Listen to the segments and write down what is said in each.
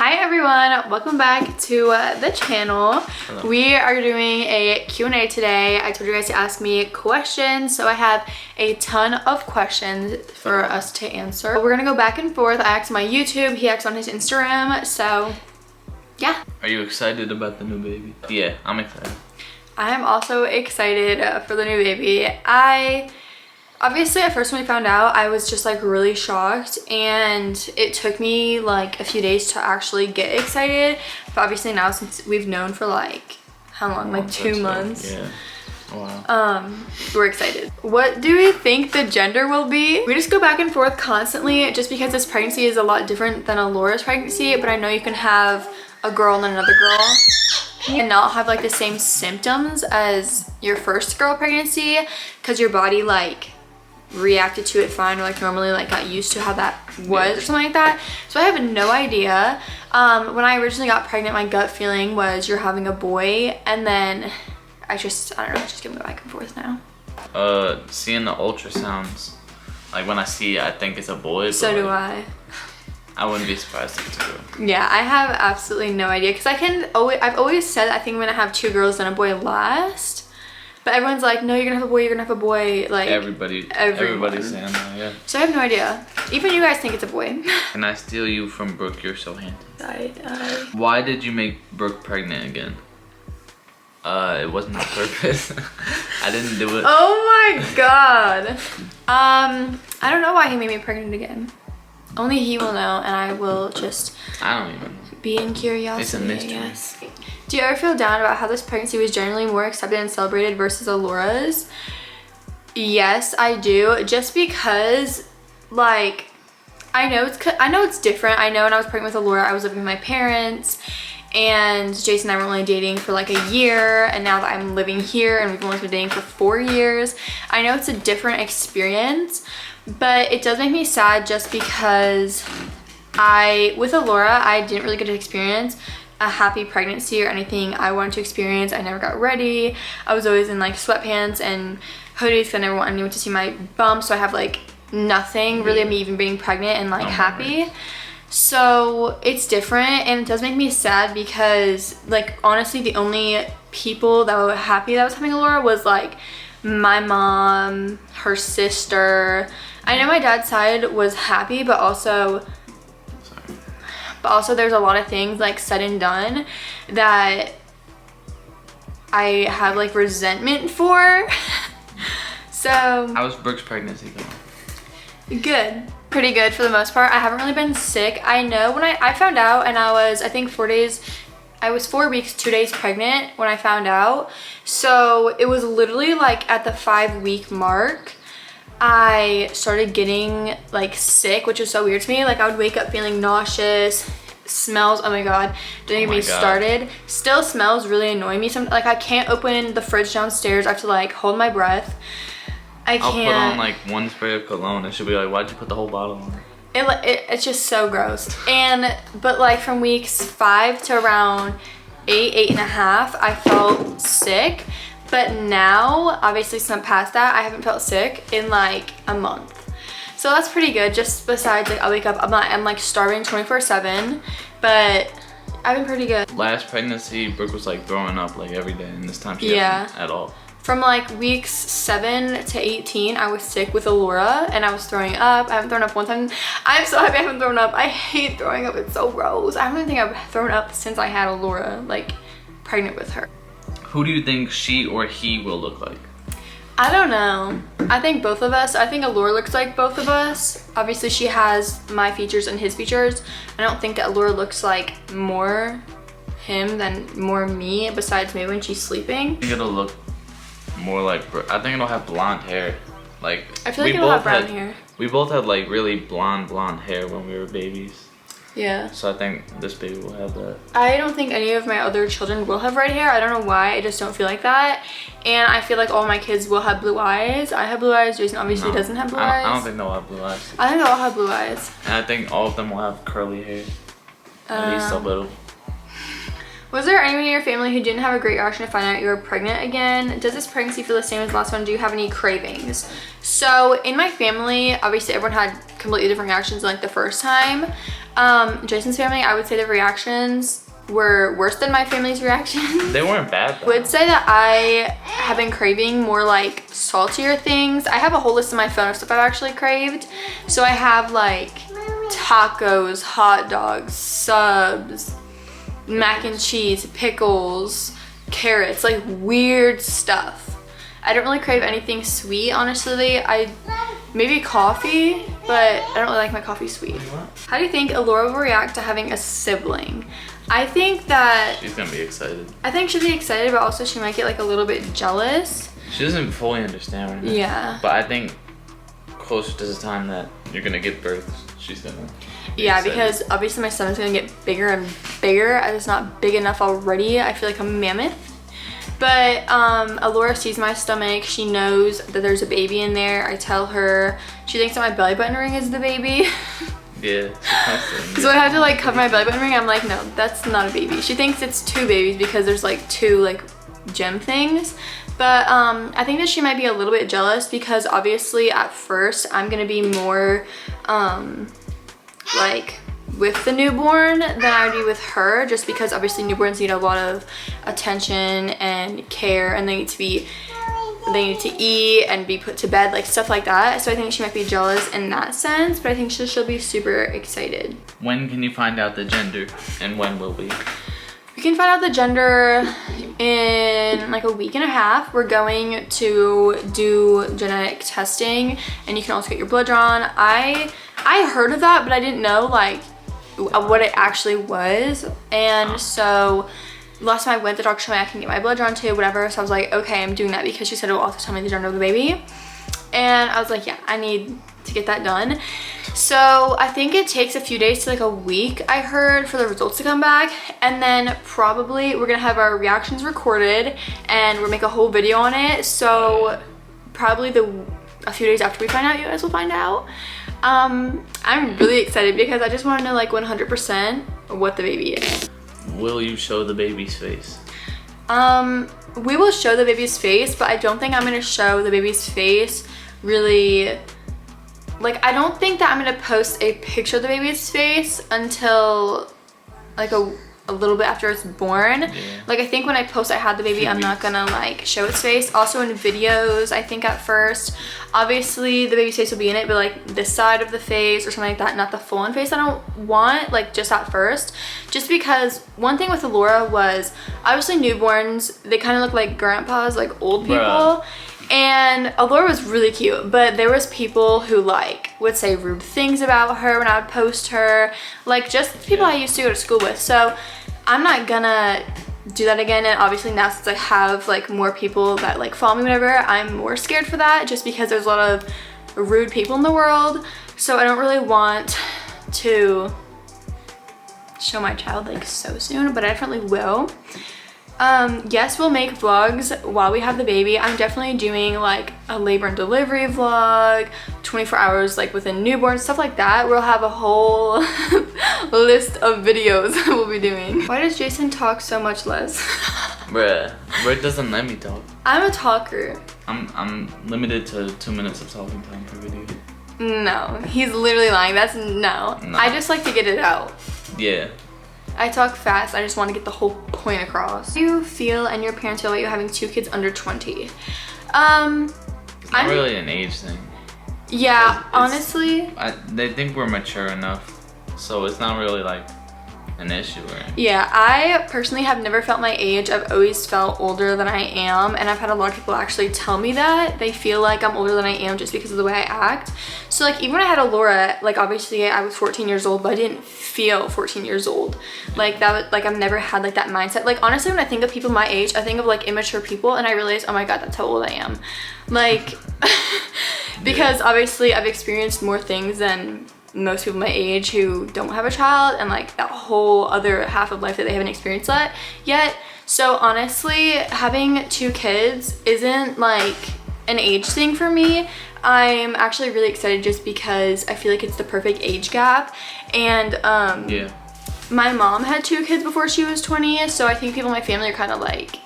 Hi everyone, welcome back to the channel. Hello. We are doing a Q&A today. I told you guys to ask me questions, so I have a ton of questions for us to answer. We're gonna go back and forth. I asked my YouTube, he asked on his Instagram, so yeah. Are you excited about the new baby? Yeah, I'm excited. I am also excited for the new baby. Obviously, at first when we found out, I was just like really shocked, and it took me like a few days to actually get excited. But obviously now, since we've known for like, how long? Like 2 months. Yeah. Wow. We're excited. What do we think the gender will be? We just go back and forth constantly just because this pregnancy is a lot different than Alora's pregnancy, but I know you can have a girl and another girl and not have like the same symptoms as your first girl pregnancy because your body like reacted to it fine, or like normally like got used to how that was or something like that. So I have no idea. When I originally got pregnant, my gut feeling was you're having a boy, and then I don't know, just gonna go back and forth now. Seeing the ultrasounds, like when I see it, I think it's a boy. So do I. I wouldn't be surprised if it's a girl. Yeah, I have absolutely no idea because I've always said I think I'm gonna have 2 girls and a boy last. But everyone's like, no, you're gonna have a boy, you're gonna have a boy. Like everybody's saying that, yeah. So I have no idea. Even you guys think it's a boy. Can I steal you from Brooke? You're so handsome. Why did you make Brooke pregnant again? It wasn't on purpose. I didn't do it. Oh my god. I don't know why he made me pregnant again. Only he will know, and I will just I don't even know. Be in curiosity. It's a mystery. Yes. Do you ever feel down about how this pregnancy was generally more accepted and celebrated versus Alora's? Yes, I do. Just because, like, I know it's different. I know when I was pregnant with Alora, I was living with my parents, and Jason and I were only dating for like a year, and now that I'm living here and we've only been dating for 4 years, I know it's a different experience, but it does make me sad just because with Alora, I didn't really get to experience a happy pregnancy or anything I wanted to experience. I never got ready. I was always in like sweatpants and hoodies because I never wanted anyone to see my bump, so I have like nothing really of me even being pregnant and like happy. So it's different, and it does make me sad because like honestly the only people that were happy that I was having Alora was like my mom, her sister. I know my dad's side was happy, but also there's a lot of things like said and done that I have like resentment for. So how was Brooke's pregnancy going? Good. Pretty good for the most part. I haven't really been sick. I know when I found out, and I was, I think 4 days, I was 4 weeks, 2 days pregnant when I found out. So it was literally like at the 5-week mark, I started getting like sick, which is so weird to me. Like I would wake up feeling nauseous, smells, oh my god, don't get me started. Still smells really annoy me. Like I can't open the fridge downstairs. I have to like hold my breath. I'll put on like 1 spray of cologne and she'll be like, why'd you put the whole bottle on? It's just so gross. But like from weeks 5 to around 8 and a half, I felt sick. But now, obviously since I'm past that, I haven't felt sick in like a month. So that's pretty good. Just besides like I wake up, I'm like starving 24/7, but I've been pretty good. Last pregnancy, Brooke was like throwing up like every day, and this time she hasn't at all. From like weeks 7 to 18, I was sick with Alora and I was throwing up. I haven't thrown up one time. I'm so happy I haven't thrown up. I hate throwing up, it's so gross. I don't even think I've thrown up since I had Alora, like pregnant with her. Who do you think she or he will look like? I don't know. I think both of us. I think Alora looks like both of us. Obviously she has my features and his features. I don't think that Alora looks like more him than more me, besides maybe when she's sleeping. I think it'll look more like Brooke. I think it'll have blonde hair. Like I feel like it'll have brown hair. We both had like really blonde hair when we were babies. Yeah. So I think this baby will have that. I don't think any of my other children will have red hair. I don't know why. I just don't feel like that. And I feel like all my kids will have blue eyes. I have blue eyes. Jason obviously doesn't have blue eyes. I don't think they'll have blue eyes. I think they'll all have blue eyes. And I think all of them will have curly hair. At least a little. Was there anyone in your family who didn't have a great reaction to find out you were pregnant again? Does this pregnancy feel the same as the last one? Do you have any cravings? So in my family, obviously everyone had completely different reactions like the first time. Jason's family, I would say the reactions were worse than my family's reactions. They weren't bad though. I would say that I have been craving more like saltier things. I have a whole list on my phone of stuff I've actually craved. So I have like tacos, hot dogs, subs, mac and cheese, pickles, carrots, like weird stuff. I don't really crave anything sweet, honestly. Maybe coffee, but I don't really like my coffee sweet. How do you think Alora will react to having a sibling? I think that she's gonna be excited. I think she'll be excited, but also she might get like a little bit jealous. She doesn't fully understand right now. Yeah. But I think closer to the time that you're gonna give birth, she's gonna be excited. Because obviously my stomach's gonna get bigger and bigger. It's not big enough already. I feel like a mammoth. But Alora sees my stomach. She knows that there's a baby in there. I tell her. She thinks that my belly button ring is the baby. Yeah. So I had to like cover my belly button ring. I'm like, no, that's not a baby. She thinks it's 2 babies because there's like 2 like gem things. But I think that she might be a little bit jealous because obviously at first I'm gonna be more like with the newborn than I would be with her, just because obviously newborns need a lot of attention and care, and they need to eat and be put to bed, like stuff like that. So I think she might be jealous in that sense, but I think she'll be super excited. When can you find out the gender, and when will we? We can find out the gender in like a week and a half. We're going to do genetic testing, and you can also get your blood drawn. I heard of that, but I didn't know like what it actually was. And so last time I went, the doctor told me I can get my blood drawn too, whatever. So I was like, okay, I'm doing that because she said it will also tell me the gender of the baby. And I was like, yeah, I need to get that done. So I think it takes a few days to like a week, I heard, for the results to come back. And then probably we're gonna have our reactions recorded and we'll make a whole video on it. So probably a few days after we find out, you guys will find out. I'm really excited because I just want to know like 100% what the baby is. Will you show the baby's face? We will show the baby's face, but I don't think I'm going to show the baby's face really. Like, I don't think that I'm going to post a picture of the baby's face until like a little bit after it's born. Yeah. Like, I think when I post I had the baby, I'm not gonna like show its face. Also in videos, I think at first, obviously the baby's face will be in it, but like this side of the face or something like that, not the full on face I don't want, like just at first. Just because one thing with Alora was, obviously newborns, they kind of look like grandpas, like old people. Bruh. And Alora was really cute, but there was people who like would say rude things about her when I would post her, like just people I used to go to school with. So I'm not gonna do that again. And obviously now, since I have like more people that like follow me, whatever, I'm more scared for that, just because there's a lot of rude people in the world. So I don't really want to show my child like so soon, but I definitely will. Yes, we'll make vlogs while we have the baby. I'm definitely doing like a labor and delivery vlog, 24 hours like with a newborn, stuff like that. We'll have a whole list of videos we'll be doing. Why does Jason talk so much less? Bruh, Brooke doesn't let me talk. I'm a talker. I'm limited to 2 minutes of talking time per video. No, he's literally lying. That's no. I just like to get it out. Yeah. I talk fast. I just want to get the whole point across. How do you feel and your parents feel about you having 2 kids under 20? It's not really an age thing. Yeah, honestly. They think we're mature enough, so it's not really like an issue or anything. Yeah, I personally have never felt my age. I've always felt older than I am, and I've had a lot of people actually tell me that they feel like I'm older than I am just because of the way I act. So like even when I had Alora, like obviously I was 14 years old, but I didn't feel 14 years old. Like that was like, I've never had like that mindset. Like honestly, when I think of people my age, I think of like immature people, and I realize, oh my god, that's how old I am. Like because obviously I've experienced more things than most people my age who don't have a child, and like that whole other half of life that they haven't experienced that yet. So honestly, having 2 kids isn't like an age thing for me. I'm actually really excited just because I feel like it's the perfect age gap. And yeah, my mom had 2 kids before she was 20, so I think people in my family are kind of like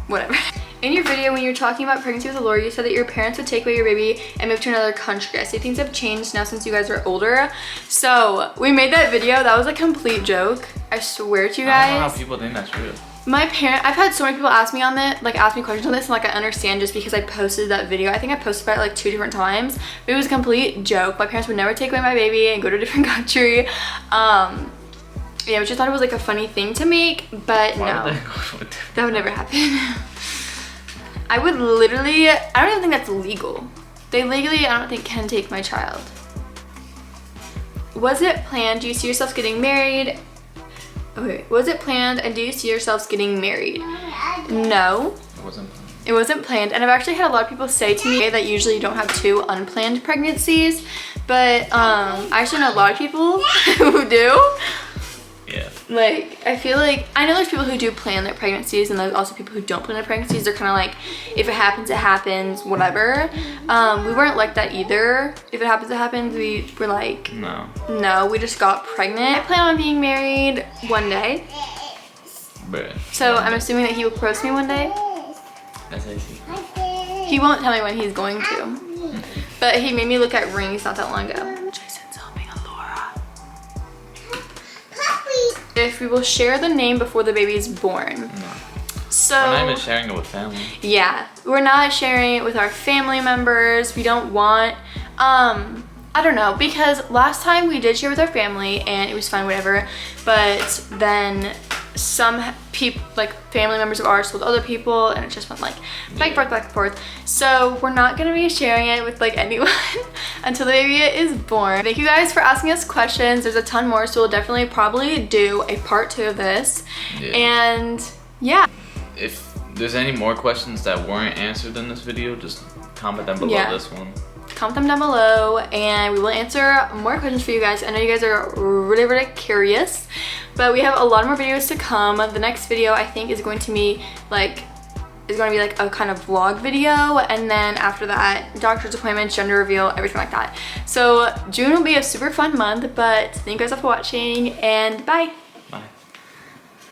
whatever. In your video, when you were talking about pregnancy with Laura, you said that your parents would take away your baby and move to another country. I see things have changed now since you guys are older. So we made that video. That was a complete joke. I swear to you guys. I don't know how people think that's real. I've had so many people ask me on that, like ask me questions on this, and like I understand just because I posted that video. I think I posted about it like 2 different times, but it was a complete joke. My parents would never take away my baby and go to a different country. Yeah, we just thought it was like a funny thing to make, but Why no, would they go with that would never happen. I would literally, I don't even think that's legal. They legally, I don't think, can take my child. Was it planned? Do you see yourselves getting married? Okay, was it planned and do you see yourselves getting married? No. It wasn't planned. It wasn't planned, and I've actually had a lot of people say to me that usually you don't have 2 unplanned pregnancies, but I actually know a lot of people who do. Yeah. Like, I feel like, I know there's people who do plan their pregnancies and there's also people who don't plan their pregnancies. They're kind of like, if it happens, it happens, whatever. We weren't like that either. If it happens, it happens. We were like, no, we just got pregnant. I plan on being married one day. But So I'm assuming that he will propose to me one day. that's easy. He won't tell me when he's going to. But he made me look at rings not that long ago. Jason's helping Alora. If we will share the name before the baby is born. No. So We're not even sharing it with family. yeah, we're not sharing it with our family members. We don't want, I don't know, because last time we did share with our family and it was fine, whatever, but then some people, like family members of ours, told other people, and it just went like back and forth. So we're not gonna be sharing it with like anyone until the baby is born. Thank you guys for asking us questions. There's a ton more, so we'll definitely probably do a part 2 of this. Yeah. And yeah. If there's any more questions that weren't answered in this video, just comment them below this one. Comment them down below and we will answer more questions for you guys. I know you guys are really curious, but we have a lot more videos to come. The next video I think is going to be like a kind of vlog video, and then after that, doctor's appointments, gender reveal, everything like that. So June will be a super fun month, but thank you guys all for watching and bye.